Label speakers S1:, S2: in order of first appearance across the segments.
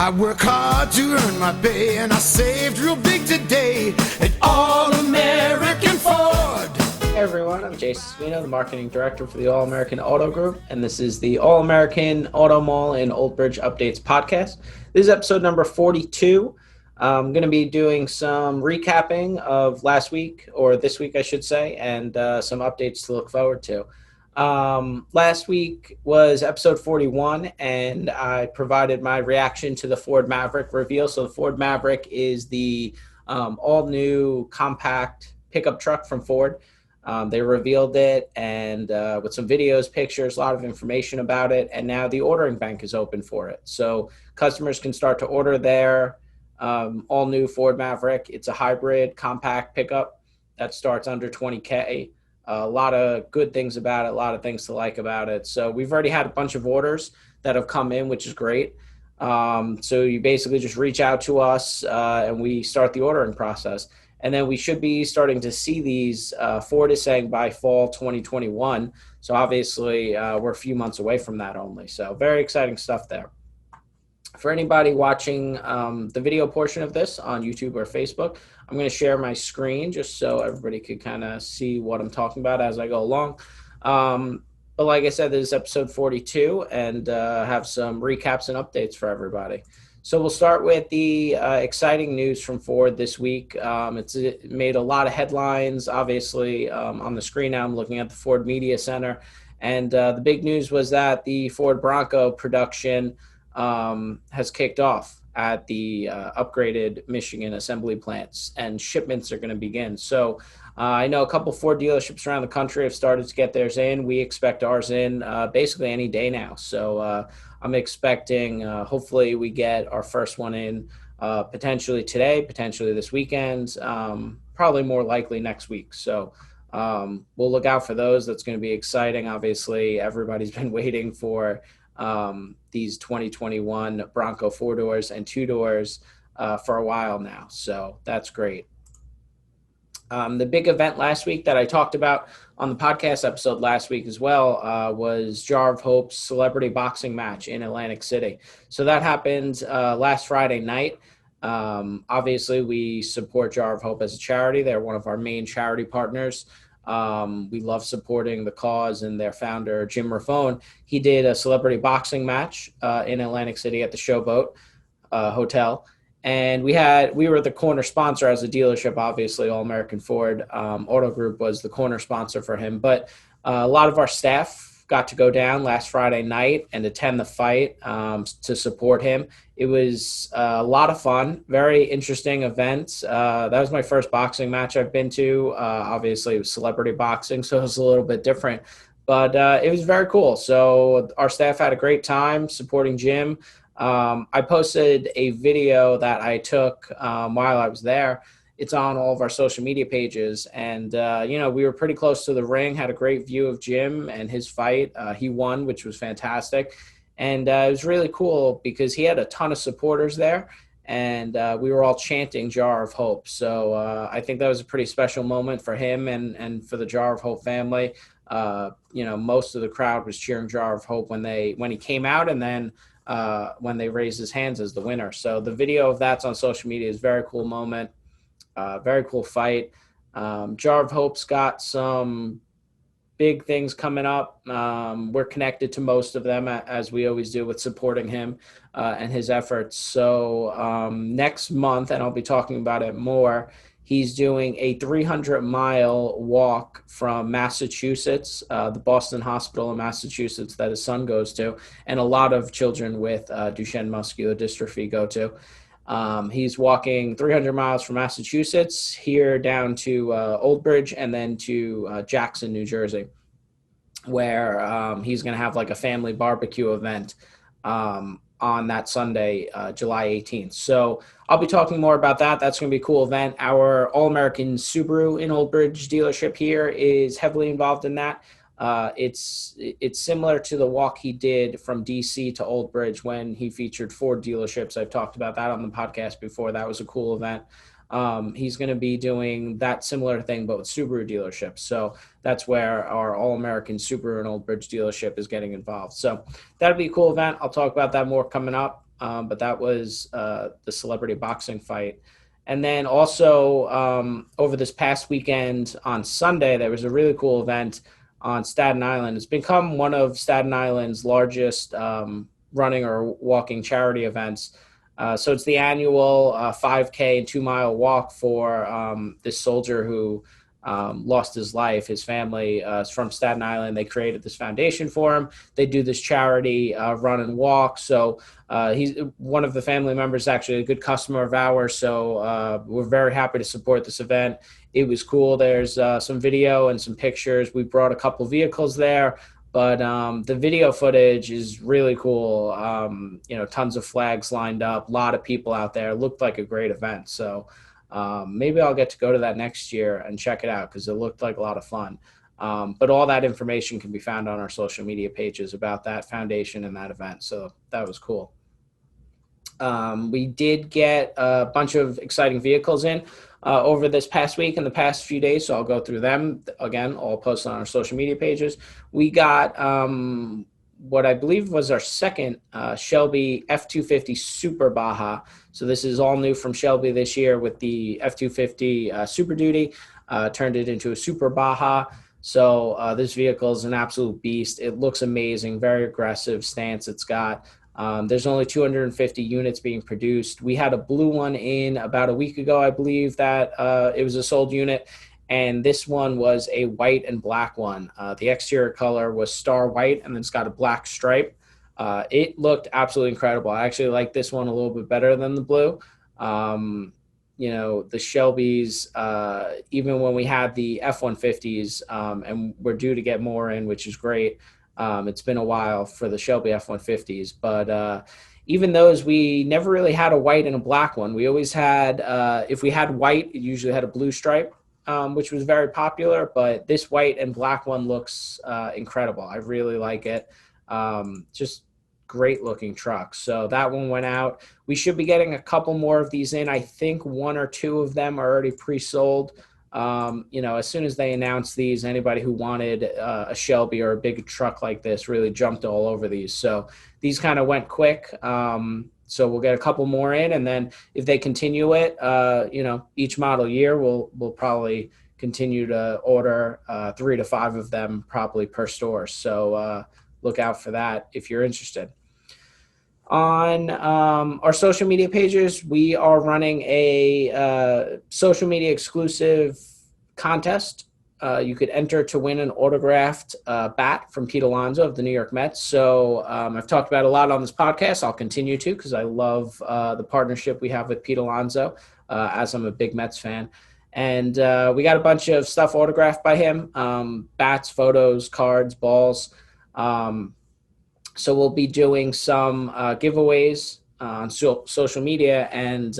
S1: I work hard to earn my pay, and I saved real big today at All-American Ford.
S2: Hey everyone, I'm Jason Spino, the Marketing Director for the All-American Auto Group, and this is the All-American Auto Mall in Old Bridge Updates podcast. This is episode number 42. I'm going to be doing some recapping of last week, or this week I should say, and some updates to look forward to. Last week was episode 41, and I provided my reaction to the Ford Maverick reveal. So the Ford Maverick is the all-new compact pickup truck from Ford. They revealed it, and with some videos, pictures, a lot of information about it, and now the ordering bank is open for it. So customers can start to order their all-new Ford Maverick. It's a hybrid compact pickup that starts under $20K. A lot of good things about it, a lot of things to like about it. So we've already had a bunch of orders that have come in, which is great. So you basically just reach out to us and we start the ordering process. And then we should be starting to see these, Ford is saying by fall 2021. So obviously we're a few months away from that only. So very exciting stuff there. For anybody watching the video portion of this on YouTube or Facebook, I'm going to share my screen just so everybody could kind of see what I'm talking about as I go along. But like I said, this is episode 42, and have some recaps and updates for everybody. So we'll start with the exciting news from Ford this week. It made a lot of headlines, obviously, on the screen now. I'm looking at the Ford Media Center. And the big news was that the Ford Bronco production has kicked off at the upgraded Michigan assembly plants, and shipments are going to begin. So I know a couple Ford dealerships around the country have started to get theirs in. We expect ours in basically any day now. So I'm expecting hopefully we get our first one in potentially today, potentially this weekend, probably more likely next week. So we'll look out for those. That's going to be exciting. Obviously, everybody's been waiting for these 2021 Bronco 4-doors and 2-doors for a while now. So that's great. The big event last week that I talked about on the podcast episode last week as well was Jar of Hope's celebrity boxing match in Atlantic City. So that happened last Friday night. Obviously, we support Jar of Hope as a charity. They're one of our main charity partners. We love supporting the cause, and their founder, Jim Raffone, he did a celebrity boxing match in Atlantic City at the Showboat Hotel. And we were the corner sponsor as a dealership. Obviously, All-American Ford Auto Group was the corner sponsor for him. But a lot of our staff got to go down last Friday night and attend the fight to support him. It was a lot of fun, very interesting event. That was my first boxing match I've been to. Obviously, it was celebrity boxing, so it was a little bit different. But it was very cool. So our staff had a great time supporting Jim. I posted a video that I took while I was there. It's on all of our social media pages. And, we were pretty close to the ring, had a great view of Jim and his fight. He won, which was fantastic. And it was really cool because he had a ton of supporters there. And we were all chanting Jar of Hope. So I think that was a pretty special moment for him and for the Jar of Hope family. Most of the crowd was cheering Jar of Hope when he came out, and then when they raised his hands as the winner. So the video of that's on social media is a very cool moment. Very cool fight. Jar of Hope's got some big things coming up. We're connected to most of them, as we always do, with supporting him and his efforts. So next month, and I'll be talking about it more, he's doing a 300-mile walk from Massachusetts, the Boston Hospital in Massachusetts that his son goes to, and a lot of children with Duchenne muscular dystrophy go to. He's walking 300 miles from Massachusetts here down to Old Bridge, and then to Jackson, New Jersey, where he's going to have like a family barbecue event on that Sunday, July 18th. So I'll be talking more about that. That's going to be a cool event. Our All-American Subaru in Old Bridge dealership here is heavily involved in that. It's similar to the walk he did from DC to Old Bridge when he featured Ford dealerships. I've talked about that on the podcast before. That was a cool event. He's going to be doing that similar thing, but with Subaru dealerships. So that's where our All-American Subaru and Old Bridge dealership is getting involved. So that'll be a cool event. I'll talk about that more coming up. but that was the celebrity boxing fight. And then also over this past weekend on Sunday, there was a really cool event on Staten Island. It's become one of Staten Island's largest running or walking charity events. So it's the annual 5K and 2 mile walk for this soldier who lost his life. His family is from Staten Island. They created this foundation for him. They do this charity run and walk. So he's one of the family members, actually a good customer of ours. So we're very happy to support this event. It was cool. There's some video and some pictures. We brought a couple vehicles there, but the video footage is really cool. Tons of flags lined up, a lot of people out there. It looked like a great event. So maybe I'll get to go to that next year and check it out because it looked like a lot of fun. But all that information can be found on our social media pages about that foundation and that event. So that was cool. We did get a bunch of exciting vehicles in over this past week and the past few days. So I'll go through them again, all posted on our social media pages. We got what I believe was our second Shelby F-250 Super Baja. So this is all new from Shelby this year with the F-250 Super Duty, turned it into a Super Baja. So this vehicle is an absolute beast. It looks amazing, very aggressive stance it's got. There's only 250 units being produced. We had a blue one in about a week ago, I believe that it was a sold unit. And this one was a white and black one. The exterior color was star white, and then it's got a black stripe. It looked absolutely incredible. I actually like this one a little bit better than the blue. The Shelbys, even when we had the F-150s, and we're due to get more in, which is great. It's been a while for the Shelby F-150s, but even those, we never really had a white and a black one. We always had, if we had white, it usually had a blue stripe. Which was very popular, but this white and black one looks incredible. I really like it. Just great looking truck. So that one went out. We should be getting a couple more of these in. I think one or two of them are already pre-sold. As soon as they announced these, anybody who wanted a Shelby or a big truck like this really jumped all over these. So these kind of went quick. So we'll get a couple more in, and then if they continue it, each model year, we'll probably continue to order 3 to 5 of them probably per store. So look out for that if you're interested. On our social media pages, we are running a social media exclusive contest. You could enter to win an autographed bat from Pete Alonso of the New York Mets. So I've talked about it a lot on this podcast. I'll continue to because I love the partnership we have with Pete Alonso, as I'm a big Mets fan. And we got a bunch of stuff autographed by him, bats, photos, cards, balls. So we'll be doing some giveaways on social media and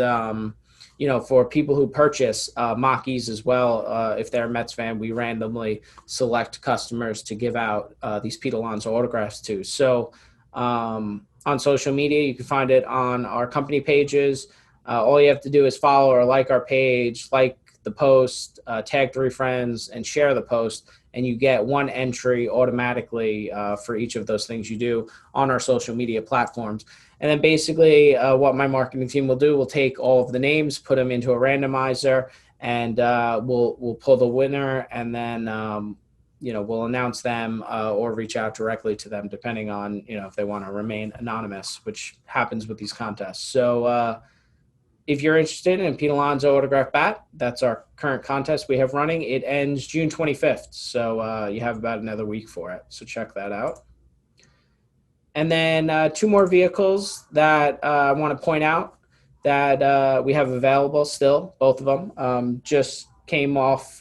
S2: for people who purchase Mockies as well, if they're a Mets fan, we randomly select customers to give out these Pete Alonso autographs to. So on social media, you can find it on our company pages. All you have to do is follow or like our page, like the post, tag 3 friends, and share the post, and you get one entry automatically for each of those things you do on our social media platforms. And then basically what my marketing team will do, we'll take all of the names, put them into a randomizer, and we'll pull the winner, and then we'll announce them or reach out directly to them depending on if they want to remain anonymous, which happens with these contests. So if you're interested in Pete Alonso autograph bat, that's our current contest we have running. It ends June 25th, so you have about another week for it. So check that out. And then 2 more vehicles that I want to point out that we have available still, both of them. Just came off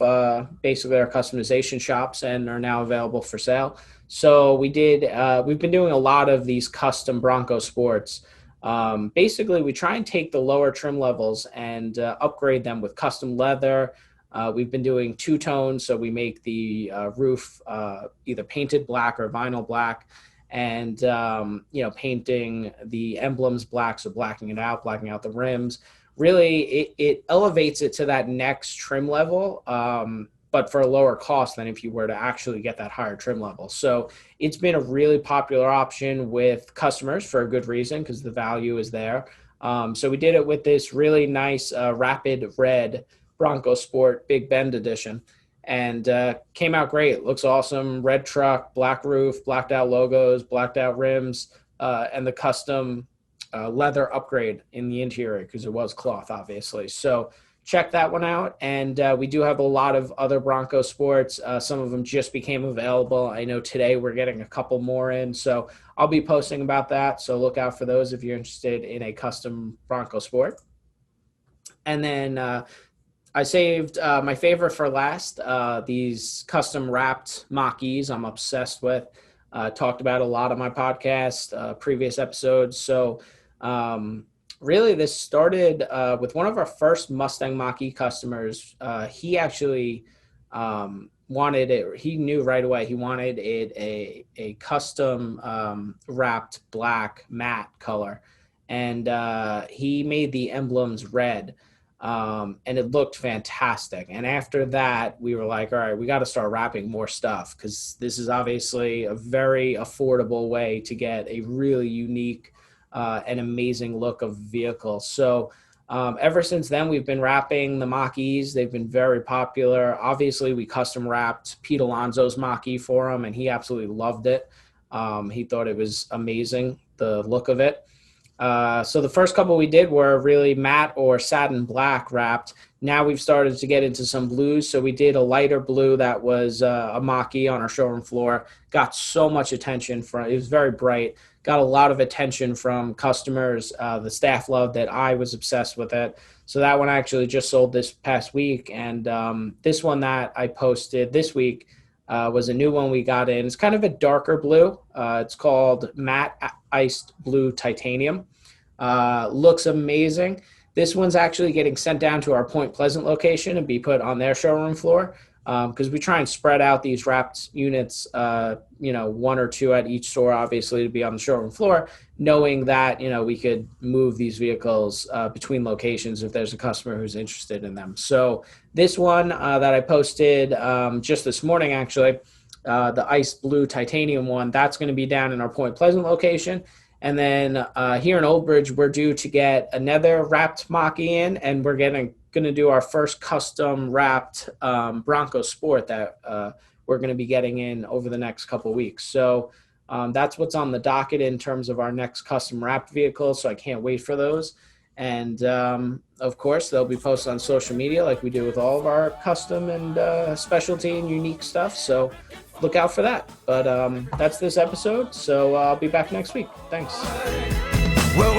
S2: basically our customization shops and are now available for sale. So we've been doing a lot of these custom Bronco Sports. Basically, we try and take the lower trim levels and upgrade them with custom leather. We've been doing 2-tone, so we make the roof either painted black or vinyl black, and painting the emblems black, so blacking out the rims. Really, it elevates it to that next trim level. but for a lower cost than if you were to actually get that higher trim level. So it's been a really popular option with customers for a good reason, because the value is there. So we did it with this really nice rapid red Bronco Sport Big Bend edition, and came out great. It looks awesome. Red truck, black roof, blacked out logos, blacked out rims, and the custom leather upgrade in the interior, because it was cloth, obviously. So check that one out. And we do have a lot of other Bronco Sports. Some of them just became available. I know today we're getting a couple more in, so I'll be posting about that. So look out for those if you're interested in a custom Bronco Sport. And then I saved my favorite for last, these custom wrapped Mach-E's I'm obsessed with. Talked about a lot on my podcast, previous episodes. So really, this started with one of our first Mustang Mach-E customers. He actually wanted it. He knew right away he wanted it a custom wrapped black matte color, and he made the emblems red. And it looked fantastic. And after that, we were like, all right, we got to start wrapping more stuff, because this is obviously a very affordable way to get a really unique and amazing look of vehicle. So ever since then, we've been wrapping the Mach-E's. They've been very popular. Obviously, we custom wrapped Pete Alonso's Mach-E for him, and he absolutely loved it. He thought it was amazing, the look of it. So the first couple we did were really matte or satin black wrapped. Now we've started to get into some blues. So we did a lighter blue that was a Mach-E on our showroom floor. Got so much attention it was very bright. Got a lot of attention from customers. The staff loved it. I was obsessed with it. So that one actually just sold this past week. And this one that I posted this week was a new one we got in. It's kind of a darker blue. It's called Matte Iced Blue Titanium. Looks amazing. This one's actually getting sent down to our Point Pleasant location and be put on their showroom floor, because we try and spread out these wrapped units, one or two at each store, obviously, to be on the showroom floor, knowing that, we could move these vehicles between locations if there's a customer who's interested in them. So this one that I posted just this morning, actually, the Ice Blue Titanium one, that's going to be down in our Point Pleasant location. And then here in Old Bridge, we're due to get another wrapped Mach-E in, and we're going to do our first custom wrapped Bronco Sport that we're going to be getting in over the next couple weeks. So that's what's on the docket in terms of our next custom wrapped vehicles. So I can't wait for those. And of course, they'll be posted on social media like we do with all of our custom and specialty and unique stuff. So look out for that. But that's this episode. So I'll be back next week. Thanks.
S1: Well,